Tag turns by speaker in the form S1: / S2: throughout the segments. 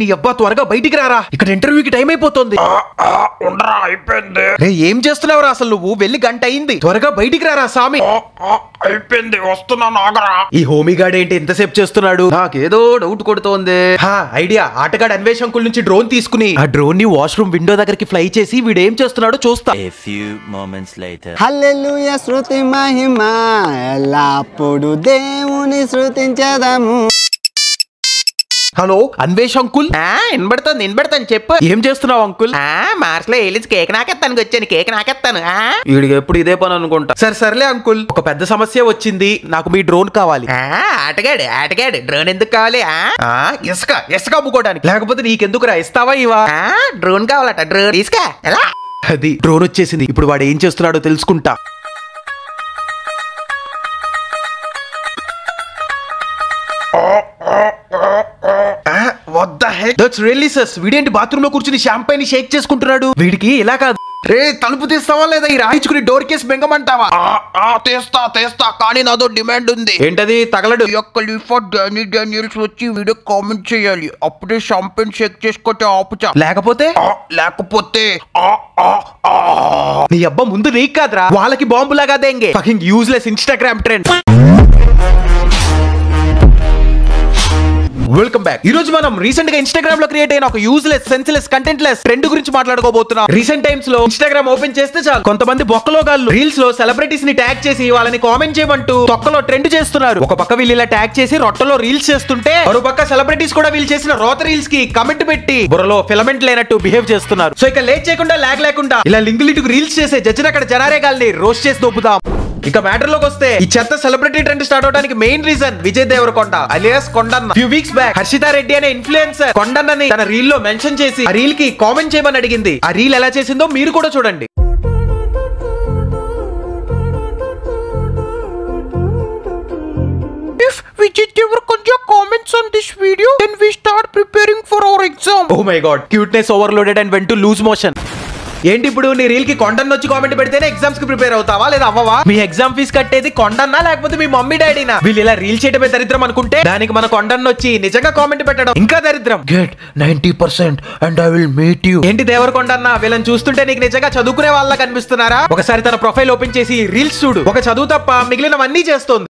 S1: నీ అబ్బా త్వరగా బయటికి రారా, ఇక్కడ ఇంటర్వ్యూకి టైం అయిపోతుంది. ఏం చేస్తున్నావురా అసలు నువ్వు? వెళ్ళి గంట అయింది, త్వరగా బయటికి రారా సామి.
S2: అయిపోయింది, వస్తున్నా నాగరా.
S1: ఈ హోమీగాడ్ ఏంటి ఎంతసేపు చేస్తున్నాడు? నాకేదో డౌట్ కొడుతోంది. ఐడియా, ఆటగాడు అన్వేష్ అంకుల్ నుంచి డ్రోన్ తీసుకుని ఆ డ్రోన్ ని వాష్రూమ్ విండో దగ్గరికి ఫ్లై చేసి వీడేం చేస్తున్నాడో చూస్తా.
S3: హల్లెలూయా శృతి మహిమ ఎల్లప్పుడు దేవుని శృతించదము.
S1: Hello Anvesh uncle.
S4: వినబడతాను చెప్పు.
S1: ఏం చేస్తున్నావు అంకుల్?
S4: మార్స్ లో వెళ్ళి కేక్ నాకెత్తానికి వచ్చాను, కేక్ నాకెత్తాను.
S1: వీడికి ఎప్పుడు ఇదే పని అనుకుంటా. సర్లే అంకుల్, ఒక పెద్ద సమస్య వచ్చింది, నాకు మీ డ్రోన్ కావాలి.
S4: ఆటగాడు డ్రోన్ ఎందుకు కావాలి?
S1: ఇసుక అమ్ముకోవడానికి. లేకపోతే నీకెందుకురా, ఇస్తావా ఇవా?
S4: డ్రోన్ కావాలట, డ్రోన్ తీసుకా. ఎలా?
S1: అది డ్రోన్ వచ్చేసింది, ఇప్పుడు వాడు ఏం చేస్తున్నాడో తెలుసుకుంటా. వీడేంటి బాత్రూమ్ లో కూర్చుని షాంపైన్ షేక్ చేసుకుంటున్నాడు? వీడికి ఇలా కాదు. రే తలుపు తీస్తావా లేదా? ఈ రాయించుకుని డోర్ కేసు బెంగమంటావా?
S2: తీస్తా కానీ నాదో డిమాండ్ ఉంది.
S1: ఏంటది? తగలడు.
S2: డానియల్స్ వచ్చి వీడియో కామెంట్ చేయాలి, అప్పుడే షాంపెన్ షేక్ చేసుకుంటే ఆపుచా.
S1: లేకపోతే నీ అబ్బా ముందు నీకు కాదురా, వాళ్ళకి బాంబులాగా దేంగే. Fucking useless Instagram trend. Welcome back. ఈ రోజు మనం రీసెంట్ గా ఇన్స్టాగ్రామ్ లో క్రియేట్ అయిన ఒక useless senseless content less trend గురించి మాట్లాడుకోబోతున్నాం. రీసెంట్ టైమ్స్ లో ఇన్స్టాగ్రామ్ ఓపెన్ చేస్తే చాలు కొంతమంది బొక్కలో గాళ్ళు రీల్స్ లో సెలబ్రిటీస్ ని ట్యాగ్ చేసి వాళ్ళని కామెంట్ చేయమంటూ తొక్కలో ట్రెండ్ చేస్తున్నారు. ఒక పక్క వీళ్ళు ఇలా ట్యాగ్ చేసి రొట్టలో రీల్స్ చేస్తుంటే మరో పక్క సెలబ్రిటీస్ కూడా వీళ్ళు చేసిన రోత రీల్స్ కి కమెంట్ పెట్టి బుర్రలో ఫిలమెంట్ లేనట్టు బిహేవ్ చేస్తున్నారు. సో ఇక లేట్ చేయకుండా లాగ్ లేకుండా ఇలా లింక్ లిటుకు రీల్స్ చేసే జడ్జిని అక్కడ జనారే గాల్ని రోస్ట్ చేసి దొబ్బుదాం. ఇక మ్యాటర్ లోకి వస్తే ఈ చెత్త సెలబ్రిటీ ట్రెండ్ స్టార్ట్ అవడానికి main reason Vijay Deverakonda alias Kondanna. Few weeks back Harshitha Reddy అనే ఇన్ఫ్లుయెన్సర్ కొండన్నని తన రీల్ లో మెన్షన్ చేసి ఆ రీల్ కి కామెంట్ చేయమని అడిగింది. ఆ రీల్ ఎలా చేసిందో మీరు కూడా చూడండి.
S2: If Vijay Deverakonda comments on this video, then we start preparing for our exam.
S1: Oh my god, cuteness overloaded and went to lose motion. ఏంటి ఇప్పుడు నీ రీల్ కి కొండన్న వచ్చి కామెంట్ పెడితేనే ఎగ్జామ్స్ కి ప్రిపేర్ అవుతావా లేదా అవ్వవా? మీ ఎగ్జామ్ ఫీజు కట్టేది కొండన్నా లేకపోతే మీ మమ్మీ డాడీనా? వీళ్ళు ఇలా రీల్ చేయడమే దరిద్రం అనుకుంటే దానికి మన కొండన్న వచ్చి నిజంగా కామెంట్ పెట్టడం ఇంకా దరిద్రం.
S2: Get 90% and I will meet you.
S1: ఏంటి దేవరకొండన్న, వీళ్ళని చూస్తుంటే నీకు నిజంగా చదువుకునే వాళ్ళ కనిపిస్తున్నారా? ఒకసారి తన ప్రొఫైల్ ఓపెన్ చేసి రీల్స్ చూడు. ఒక చదువు తప్ప మిగిలినవన్నీ చేస్తోంది.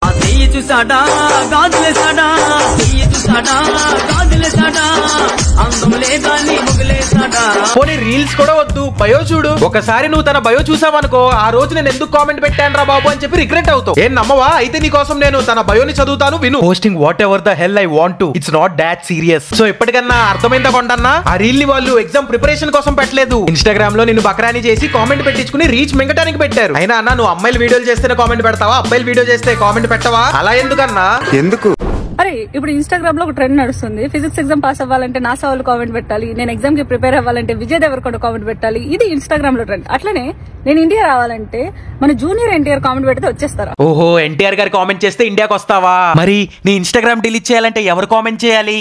S1: పోనీ రీల్స్ కూడా వద్దు, బయో చూడు. ఒకసారి నువ్వు తన బయో చూసావనుకో, ఆ రోజు నేను ఎందుకు కామెంట్ పెట్టాను రా బాబు అని చెప్పి రిగ్రెట్ అవుతావు. ఏం నమ్మవా? అయితే నీ కోసం నేను తన బయోని చదువుతాను, విను. Posting what ever the hell I want to, it's not that serious. So ఇప్పటికన్నా అర్థమైందా కొండన్నా? ఆ రీల్ ని వాళ్ళు ఎగ్జామ్ ప్రిపరేషన్ కోసం పెట్టలేదు, ఇన్స్టాగ్రామ్ లో నిన్ను బక్రాని చేసి కామెంట్ పెట్టించుకుని రీచ్ మింగటానికి పెట్టారు. అయినా అన్న, నువ్వు అమ్మాయిలు వీడియోలు చేస్తేనే కామెంట్ పెడతావా? అబ్బాయిలు వీడియో చేస్తే కామెంట్ పెట్టవా? అలా ఎందుకన్నా?
S3: ఎందుకు?
S5: అరే ఇప్పుడు ఇన్స్టాగ్రామ్ లో ఒక ట్రెండ్ నడుస్తుంది. ఫిజిక్స్ ఎగ్జామ్ పాస్ అవ్వాలంటే నాసా వాళ్ళు కామెంట్ పెట్టాలి, నేను ఎగ్జామ్ కి ప్రిపేర్ అవ్వాలంటే విజయ్ దేవరకొండ కామెంట్ పెట్టాలి. ఇది ఇన్స్టాగ్రామ్ లో ట్రెండ్. అట్లనే నేను ఇండియా రావాలంటే మన జూనియర్ ఎన్టీఆర్ కామెంట్ పెడితే వచ్చేస్తారా?
S1: ఓహో, ఎన్టీఆర్ గారు కామెంట్ చేస్తే ఇండియాకి వస్తావా? మరి నీ ఇన్స్టాగ్రామ్ డిలీట్ చేయాలంటే ఎవరు కామెంట్ చేయాలి?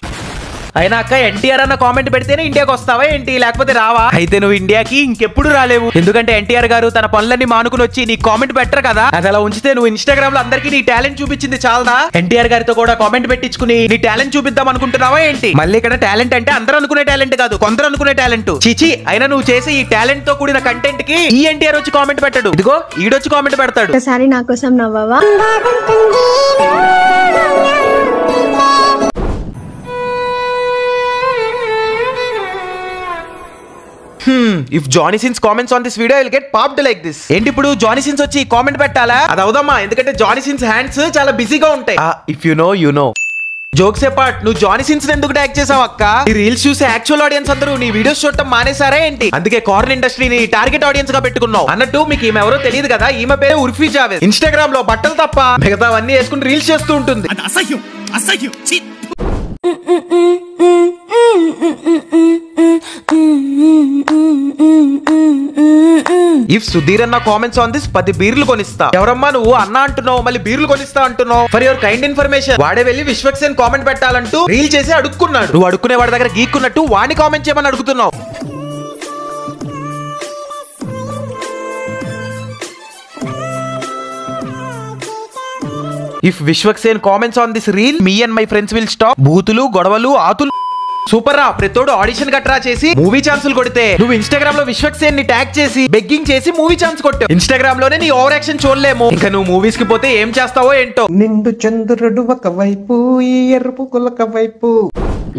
S1: అయినా అక్క, ఎన్టీఆర్ అన్న కామెంట్ పెడితేనే ఇండియాకి వస్తావా ఏంటి? లేకపోతే రావా? అయితే నువ్వు ఇండియాకి ఇంకెప్పుడు రాలేవు. ఎందుకంటే ఎన్టీఆర్ గారు తన పనులన్నీ మానుకుని వచ్చి నీ కామెంట్ పెట్టరు కదా. అది అలా ఉంచితే నువ్వు ఇన్స్టాగ్రామ్ లో అందరికీ నీ టాలెంట్ చూపించింది చాలదా? ఎన్టీఆర్ గారితో కూడా కామెంట్ పెట్టించుకుని నీ టాలెంట్ చూపిద్దాం అనుకుంటున్నావా ఏంటి? మళ్ళీ ఇక్కడ టాలెంట్ అంటే అందరూ అనుకునే టాలెంట్ కాదు, కొందరు అనుకునే టాలెంట్. చిచి, అయినా నువ్వు చేసే ఈ టాలెంట్ తో కూడిన కంటెంట్ కి ఈ ఎన్టీఆర్ వచ్చి కామెంట్ పెట్టడు, ఇదిగో ఈడొచ్చి కామెంట్ పెడతాడు.
S6: ఒకసారి నా కోసం నవ్వవా?
S1: If Johnny Sins comments on this video, I'll get popped like this. ఏంటి ఇప్పుడు జానీ సిన్స్ వచ్చి కామెంట్ పెట్టాలా? అది అవుదమ్మా, ఎందుకంటే జానీ సిన్స్ హ్యాండ్స్ చాలా బిజీగా ఉంటాయి. If you know you know. Jokes apart, నువ్వు జానీ సిన్స్ ఎందుకు ట్యాగ్ చేసావు అక్క? ఈ రీల్స్ చూసే యాక్చువల్ ఆడియన్స్ అందరూ నీ వీడియోస్ చూడటం మానేసారా ఏంటి? అందుకే కార్న్ ఇండస్ట్రీని టార్గెట్ ఆడియన్స్ గా పెట్టుకున్నావు. అన్నట్టు మీకు ఈమె ఎవరో తెలియదు కదా, ఈమె పేరు ఉర్ఫీ జావేద్. ఇన్స్టాగ్రామ్ లో బట్టలు తప్ప మిగతావన్నీ వేసుకుని రీల్స్ చేస్తూ ఉంటుంది. ఇఫ్ సుధీర్ అన్న కామెంట్స్ ఆన్ దిస్ 10 బీర్లు కొనిస్తా. ఎవరమ్మా నువ్వు అన్న అంటున్నావు, మళ్ళీ బీర్లు కొనిస్తా అంటున్నావు? ఫర్ యువర్ కైండ్ ఇన్ఫర్మేషన్, వాడే వెళ్ళి విశ్వక్సేన్ కామెంట్ పెట్టాలంటూ రీల్ చేసి అడుక్కున్నాడు. నువ్వు అడుక్కునే వాడి దగ్గర గీక్కున్నట్టు వాడిని కామెంట్ చేయమని అడుగుతున్నావు. If Vishwaksen comments on this reel, me and my friends will stop. బూతులు, గొడవలు, ఆతులు. సూపర్ రా. ప్రతోడు ఆడిషన్ గట్రా చేసి మూవీ ఛాన్సులు కొడితే నువ్వు ఇన్స్టాగ్రామ్ లో విశ్వక్సేన్ ని ట్యాగ్ చేసి బెగ్గింగ్ చేసి మూవీ ఛాన్స్ కొట్టావు. ఇన్స్టాగ్రామ్ లోనే నీ ఓవర్ యాక్షన్ చూడలేము. ఇంకా నువ్వు మూవీస్ కి పోతే ఏం చేస్తావో ఏంటో.
S6: నిండు చంద్రుడు ఒకవైపు ఈ ఎరుపు కులక వైపు.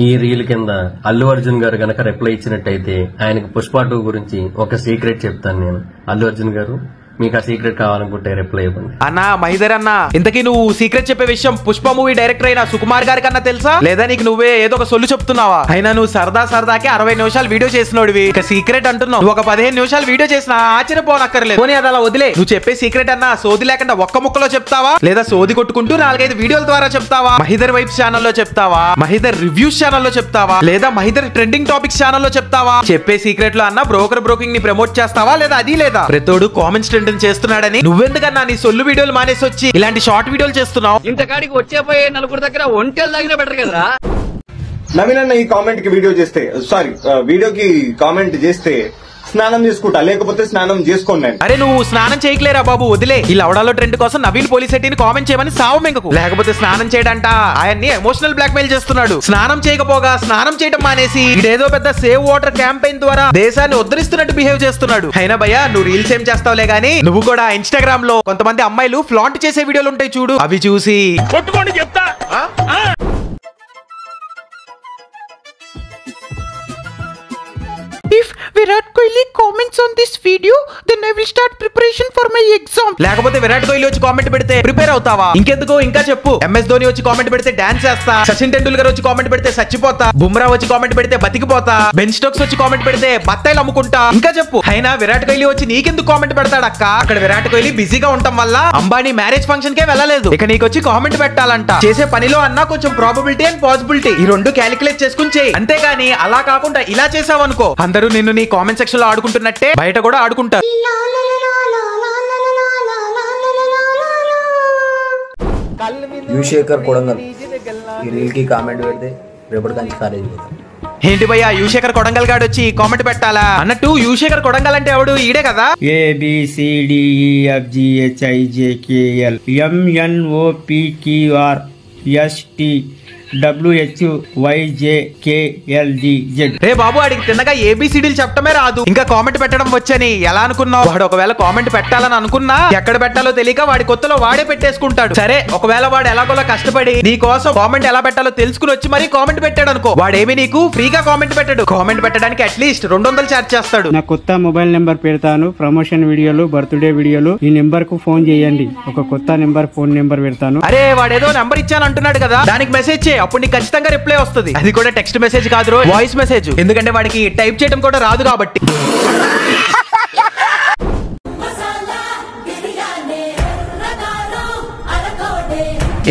S7: ఈ రీల్ కింద అల్లు అర్జున్ గారు గనక రిప్లై ఇచ్చినట్టయితే ఆయనకు పుష్ప 2 గురించి ఒక సీక్రెట్ చెప్తాను నేను. అల్లు అర్జున్ గారు మీకు ఆ సీక్రెట్ కావాలనుకుంటే రిప్లై ఇవ్వండి.
S1: అన్నా మహిదర్ అన్న, ఇంతకీ నువ్వు సీక్రెట్ చెప్పే విషయం పుష్ప మూవీ డైరెక్టర్ అయిన సుకుమార్ గారి కన్నా తెలుసా, లేదా నీకు నువ్వే ఏదో ఒక సొల్లు చెప్తున్నావా? అయినా నువ్వు సరదాకే 60 నిమిషాలు వీడియో చేసినోడివి, ఇక సీక్రెట్ అంటున్నావు. నువ్వు ఒక 15 నిమిషాలు వీడియో చేసినా ఆశ్చర్యపోనక్కర్లేదు. పోనీ అది అలా వదిలే. నువ్వు చెప్పే సీక్రెట్ అన్నా సోది లేకుండా ఒక్క ముక్కలో చెప్తావా, లేదా సోది కొట్టుకుంటూ 4-5 వీడియోల ద్వారా చెప్తావా? మహిదర్ వైబ్స్ ఛానల్లో చెప్తావా, మహిదర్ రివ్యూస్ ఛానల్లో చెప్తావా, లేదా మహిదర్ ట్రెండింగ్ టాపిక్స్ ఛానల్లో చెప్తావా? చెప్పే సీక్రెట్ లో అన్న బ్రోకింగ్ ని ప్రమోట్ చేస్తావా, లేదా అది లేదా ప్రతోడు కామెంట్స్ ట్రెండింగ్ చేస్తున్నాడని నువ్వెందుకన్నా నీ సొల్లు వీడియోలు మానేసి వచ్చి ఇలాంటి షార్ట్ వీడియోలు చేస్తున్నావు?
S8: ఇంతకాడికి వచ్చేపోయే నలుగురు దగ్గర ఒంటెలు తగిన బెటర్ కదరా.
S9: నవీన్ అన్న ఈ కామెంట్ కి వీడియోకి కామెంట్ చేస్తే స్నానం చేసుకుంటా, లేకపోతే స్నానం చేసుకోండి.
S1: అరే నువ్వు స్నానం చేయట్లేరా బాబు, వదిలే. ఈ లవడాలో ట్రెండ్ కోసం నవీన్ పోలీసెట్టిని కామెంట్ చేయమని సావు మెంగకు. లేకపోతే స్నానం చేయడంట ఆయన్ని ఎమోషనల్ బ్లాక్ మెయిల్ చేస్తున్నాడు. స్నానం చేయకపోగా స్నానం చేయడం మానేసి ఇదేదో పెద్ద సేవ్ వాటర్ క్యాంపెయిన్ ద్వారా దేశాన్ని ఉద్ధరిస్తున్నట్టు బిహేవ్ చేస్తున్నాడు. అయినా భయ్యా నువ్వు రీల్స్ ఏం చేస్తావులే గానీ, నువ్వు కూడా ఇన్స్టాగ్రామ్ లో కొంతమంది అమ్మాయిలు ఫ్లాంట్ చేసే వీడియోలు ఉంటాయి చూడు, అవి చూసి
S8: కొట్టుకోండి చెప్తా.
S1: If Virat Kohli comments on this video, then I will start preparation for my exam. లేకపోతే విరాట్ కోహ్లీ వచ్చి కామెంట్ పెడితే ప్రిపేర్ అవుతావా? ఇంకెందుకు ఇంకా చెప్పు. ఎంఎస్ ధోని వచ్చి కామెంట్ పెడితే డాన్స్ చేస్తా, సచిన్ టెండూల్కర్ వచ్చి కామెంట్ పెడితే చచ్చిపోతా, బుమ్రా వచ్చి కామెంట్ పెడితే బతికిపోతా, బెన్ స్టోక్స్ వచ్చి కామెంట్ పెడితే బత్తాయిలు అమ్ముకుంటా. ఇంకా చెప్పు. అయినా విరాట్ కోహ్లీ వచ్చి నీకెందుకు కామెంట్ పెడతాడు అక్క? అక్కడ విరాట్ కోహ్లీ బిజీగా ఉండటం వల్ల అంబానీ మ్యారేజ్ ఫంక్షన్ కే వెళ్ళలేదు. ఇక నీకు వచ్చి కామెంట్ పెట్టాలంట. చేసే పనిలో అన్నా కొంచెం ప్రాబబిలిటీ అండ్ పాసిబిలిటీ ఈ రెండు క్యాలిక్యులేట్ చేసుకుని చేయి. అంతేగాని అలా కాకుండా ఇలా చేసావనుకో, అందరూ నిన్ను నీ కామెంట్ సెక్షన్ లో ఆడుకుంటున్నట్టే బయట కూడా ఆడుకుంటారు.
S10: యూశేఖర్ కొడంగల్ ఈ రీల్ కి కామెంట్ పెడితే రేపటి కంచి కాలేజ్ పోతాం.
S1: ఏంటి భయ్యా యూశేఖర్ కొడంగల్ గాడు వచ్చి కామెంట్ పెట్టాలా అన్నట్టు? యూశేఖర్ కొడంగల్ అంటే ఎవడు? ఈడే కదా.
S6: ABCDEFGHIJKL MNOPQRSTWHYJKLDZ.
S1: రే బాబు ఆడికి తిన్నగా ఏబిసిడీలు చెప్పడమే రాదు, ఇంకా కామెంట్ పెట్టడం వచ్చని ఎలా అనుకున్నావు? వాడు ఒకవేళ కామెంట్ పెట్టాలని అనుకున్నా ఎక్కడ పెట్టాలో తెలియక వాడి కొత్తలో వాడే పెట్టేసుకుంటాడు. సరే ఒకవేళ వాడు ఎలాగోలా కష్టపడి నీ కోసం కామెంట్ ఎలా పెట్టాలో తెలుసుకుని వచ్చి మరి కామెంట్ పెట్టాడు అనుకో, వాడేమి నీకు ఫ్రీగా కామెంట్ పెట్టాడు. కామెంట్ పెట్టడానికి అట్లీస్ట్ 200 ఛార్జ్ చేస్తాడు.
S6: నా కొత్త మొబైల్ నెంబర్ పెడతాను, ప్రమోషన్ వీడియోలు, బర్త్డే వీడియోలు. ఈ నెంబర్ కు ఫోన్ చేయండి. ఒక కొత్త నెంబర్ ఫోన్ నెంబర్ పెడతాను.
S1: అరే వాడేదో నెంబర్ ఇచ్చాను అంటున్నాడు కదా, దానికి మెసేజ్ చేయి, అప్పుడు నీకు ఖచ్చితంగా రిప్లై వస్తుంది. అది కూడా టెక్స్ట్ మెసేజ్ కాదు, వాయిస్ మెసేజ్. ఎందుకంటే వాడికి టైప్ చేయడం కూడా రాదు కాబట్టి.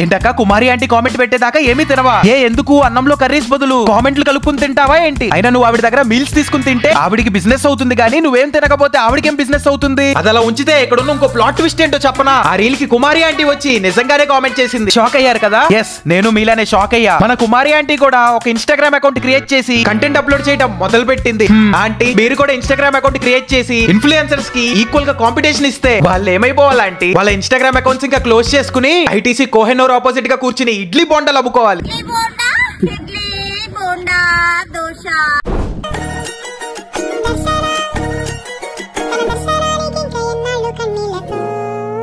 S1: ఏంటక్క కుమారి ఆంటీ కామెంట్ పెట్టేదాకా ఏమీ తినవా? ఎందుకు అన్నంలో కర్రీస్ బదులు కామెంట్లు కలుపుకుని తింటావా ఏంటి? అయినా నువ్వు ఆవిడ దగ్గర మీల్స్ తీసుకుని తింటే ఆవిడికి బిజినెస్ అవుతుంది, కానీ నువ్వేం తినకపోతే ఆవిడకేం బిజినెస్ అవుతుంది? అది అలా ఉంచితే ఇక్కడ ఉన్న ఇంకో ప్లాట్ ట్విస్ట్ ఏంటో చెప్పనా? ఆ రీల్ కి కుమారి ఆంటీ వచ్చి నిజంగానే కామెంట్ చేసింది. షాక్ అయ్యారు కదా? ఎస్, నేను మీలానే షాక్ అయ్యా. మన కుమారి ఆంటీ కూడా ఒక ఇన్స్టాగ్రామ్ అకౌంట్ క్రియేట్ చేసి కంటెంట్ అప్లోడ్ చేయడం మొదలు పెట్టింది. ఆంటీ మీరు కూడా ఇన్స్టాగ్రామ్ అకౌంట్ క్రియేట్ చేసి ఇన్ఫ్లుయెన్సర్స్ కి ఈక్వల్ గా కాంపిటీషన్ ఇస్తే వాళ్ళు ఏమైపోవాలంటే వాళ్ళ ఇన్స్టాగ్రామ్ అకౌంట్స్ ఇంకా క్లోజ్ చేసుకుని ఐటీసీ కోహెనూర్ ఆపోజిట్ గా కూర్చుని ఇడ్లీ బోండాలు అమ్ముకోవాలి.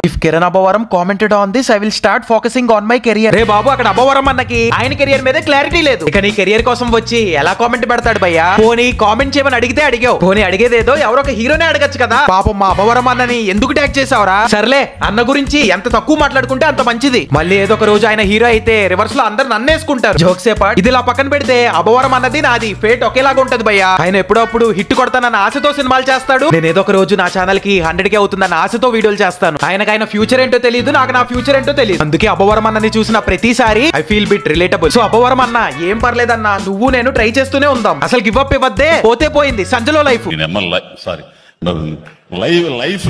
S1: If Kiran Abavaram commented on this, I will start focusing on my career. రే బాబు అక్కడ అబ్బవరం అన్నకి ఆయన కెరియర్ మీద క్లారిటీ లేదు. ఇక నీ కెరియర్ కోసం వచ్చి ఎలా కామెంట్ పెడతాడు భయ్యా? పోనీ కామెంట్ చేయమని అడిగితే అడిగావు, పోనీ అడిగేదేదో ఎవరో ఒక హీరోనే అడగచ్చు కదా. పాపం మా అబ్బవరం అన్నని ఎందుకు ట్యాగ్ చేసావురా? సర్లే అన్న గురించి ఎంత తక్కువ మాట్లాడుకుంటే అంత మంచిది. మళ్ళీ ఏదో ఒక రోజు ఆయన హీరో అయితే రివర్స్ లో అందరు నన్నేసుకుంటారు. జోక్స్ పార్ట్, ఇది ఇలా పక్కన పెడితే అబ్బవరం అన్నది నాది ఫేట్ ఒకేలాగా ఉంటది భయ్యా. ఆయన ఎప్పుడప్పుడు హిట్ కొడతానన్న ఆశతో సినిమాలు చేస్తాడు, నేను ఏదో ఒక రోజు నా ఛానల్ కి 100K అవుతుందన్న ఆశతో వీడియోలు చేస్తాను. ఆయన ఫ్యూచర్ ఏంటో తెలియదు, నాకు నా ఫ్యూచర్ ఏంటో తెలియదు. అందుకే అబ్బవరం అన్నని చూసిన ప్రతిసారి I feel bit relatable. So Abbavaram అన్న ఏం పర్లేదన్నా, నువ్వు నేను ట్రై చేస్తూనే ఉందాం. అసలు గివ్ అప్ ఇవ్వద్దే, పోతే పోయింది సంజలో లైఫ్.
S11: లైఫ్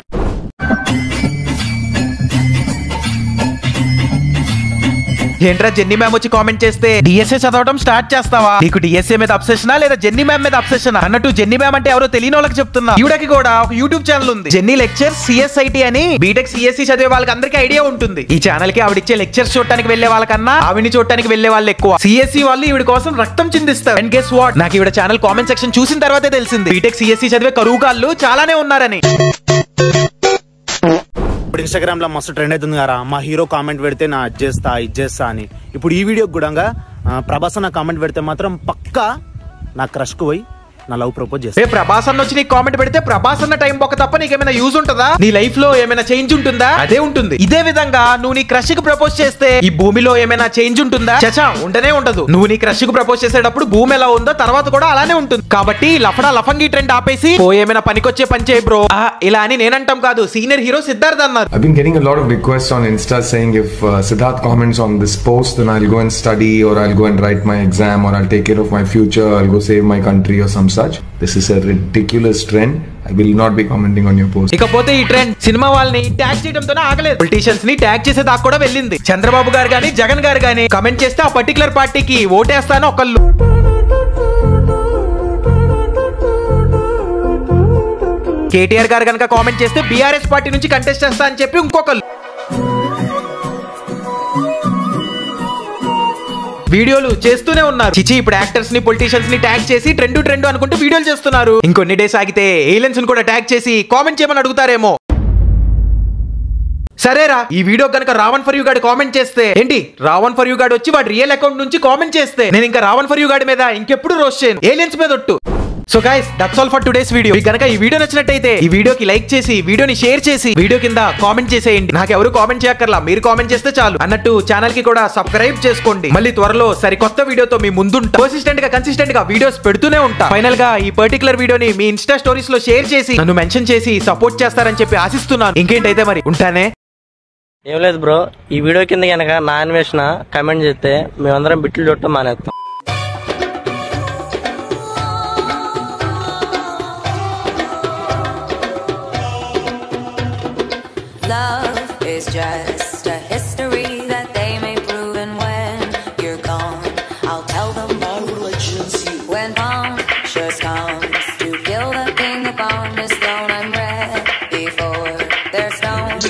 S1: ఏంట్రా జెన్నీ మ్యామ్ వచ్చి కామెంట్ చేస్తే డిఎస్ఏ చదవడం స్టార్ట్ చేస్తావా, నీకు డిఎస్ఏ మీద అబ్సెషనా లేదా జెన్నీ మ్యామ్ మీద అబ్సెషన్ అన్నట్టు జెన్నీ మ్యామ్ అంటే ఎవరో తెలియని వాళ్ళకి చెప్తున్నా. ఈవిడకి కూడా ఒక యూట్యూబ్ ఛానల్ ఉంది, జెన్నీ లెక్చర్స్ సిఎస్ఐటి అని. బీటెక్ సిఎస్సి చదివే వాళ్ళకి అందరికీ ఐడియా ఉంటుంది. ఈ ఛానల్ కి ఆవిడిచ్చే లెక్చర్స్ చూడటానికి వెళ్లే వాళ్ళకన్నా ఆవిని చూడటానికి వెళ్లే వాళ్ళు ఎక్కువ. సిఎస్సి వాళ్ళు ఈవిడ కోసం రక్తం చిందిస్తారు. అండ్ గెస్ వాట్, నాకు ఈవిడ ఛానల్ కామెంట్ సెక్షన్ చూసిన తర్వాతే తెలిసింది బీటెక్ సిఎస్సి చదివే కరువుగాళ్ళు చాలానే ఉన్నారని.
S11: ఇప్పుడు ఇన్స్టాగ్రామ్ లో మస్తు ట్రెండ్ అవుతుంది కదా, మా హీరో కామెంట్ పెడితే నా ఇది చేస్తా అని. ఇప్పుడు ఈ వీడియోకి కూడా ప్రభాస్ అన్న కామెంట్ పెడితే మాత్రం పక్కా నా క్రష్ కు పోయి నా లవ్ ప్రపోజ్ చేస్తా.
S1: ప్రభాస్ అన్న వచ్చి నీకు కామెంట్ పెడితే ప్రభాస్ అన్న టైం బొక్క తప్ప నీకేమైనా యూజ్ ఉంటుందా? నీ లైఫ్ లో ఏమైనా చేంజ్ ఉంటుందా? అదే ఉంటుంది. ఇదే విధంగా నువ్వు నీ క్రష్ కి ప్రపోజ్ చేస్తే ఈ భూమిలో ఏమైనా చేంజ్ ఉంటుందా? చచా, ఉండనే ఉండదు. నువ్వు నీ క్రష్ కు ప్రపోజ్ చేసేటప్పుడు భూమి ఎలా ఉందో తర్వాత కూడా అలానే ఉంటుంది. కాబట్టి లఫడా లఫంగి ట్రెండ్ ఆపేసి ఏమైనా పనికొచ్చే పని చేయి బ్రో. ఇలా అని నేనంటాం కాదు, సీనియర్ హీరో సిద్ధార్థ్ అన్నారు.
S12: I've been getting a lot of requests on Insta saying if Siddharth comments on this post, then I'll go and study, or I'll go and write my exam, or I'll take care of my future, I'll go save my country or some such. This is a ridiculous trend. I will not be commenting on your post.
S1: ఇకపోతే ఈ trend cinema వాళ్ళని tag చేయడంతోనే ఆగలేదు, politicians ని tag చేసే దాకా కూడా వెళ్ళింది. చంద్రబాబు గారు గానీ జగన్ గారు గానీ కమెంట్ చేస్తే ఆ పర్టికులర్ పార్టీకి ఓటేస్తాను ఒకళ్ళు, కేటీఆర్ గారు కనుక కామెంట్ చేస్తే బీఆర్ఎస్ పార్టీ నుంచి కంటెస్ట్ చేస్తా అని చెప్పి ఇంకొకళ్ళు వీడియోలు చేస్తూనే ఉన్నారు. చిచి, ఇప్పుడు యాక్టర్స్ ని పొలిటీషియన్స్ ని ట్యాగ్ చేసి ట్రెండ్ అనుకుంటూ వీడియోలు చేస్తున్నారు. ఇంకొన్ని డేస్ ఆగితే ఏలియన్స్ ని కూడా ట్యాగ్ చేసి కామెంట్ చేయమని అడుగుతారేమో. సరేరా, ఈ వీడియో కనుక రావణ్ ఫర్ యూ గాడి కామెంట్ చేస్తే ఏంటి, రావణ్ ఫర్ యూ గాడి వచ్చి వాడి రియల్ అకౌంట్ నుంచి కామెంట్ చేస్తే నేను ఇంకా రావణ్ ఫర్ యూ గాడి మీద ఇంకెప్పుడు రోస్ట్ చేయను, ఏలియన్స్ మీద ఒట్టు. So guys, that's all for today's video. మీకు కనుక ఈ వీడియో నచ్చినట్టయితే ఈ వీడియోకి లైక్ చేసి వీడియోని షేర్ చేసి వీడియో కింద కామెంట్ చేసేయండి. నాకు ఎవరు కామెంట్ చేయక్కర్లా, మీరు కామెంట్ చేస్తే చాలు. అన్నట్టు ఛానల్ కి కూడా సబ్స్క్రైబ్ చేసుకోండి. మళ్ళీ త్వరలో సరికొత్త వీడియోతో మీ ముందుంటా. కన్సిస్టెంట్ గా వీడియోస్ పెడుతూనే ఉంటా. ఫైనల్ గా ఈ పర్టికులర్ వీడియోని మీ ఇన్స్టా స్టోరీస్ లో షేర్ చేసి నన్ను మెన్షన్ చేసి సపోర్ట్ చేస్తారని చెప్పి ఆశిస్తున్నాను. ఇంకేంటైతే మరి ఉంటానే.
S13: ఏం లేదు బ్రో, ఈ వీడియో కింద కనుక నా అన్వేషణ కమెంట్ చేస్తే మేమందరం బిట్లు చూడటం మానేస్తాం.
S14: Love is just a history that they may prove, and when you're gone, I'll tell them my religion's you. When Punctures comes to kill the king upon his throne, I'm ready for their stones.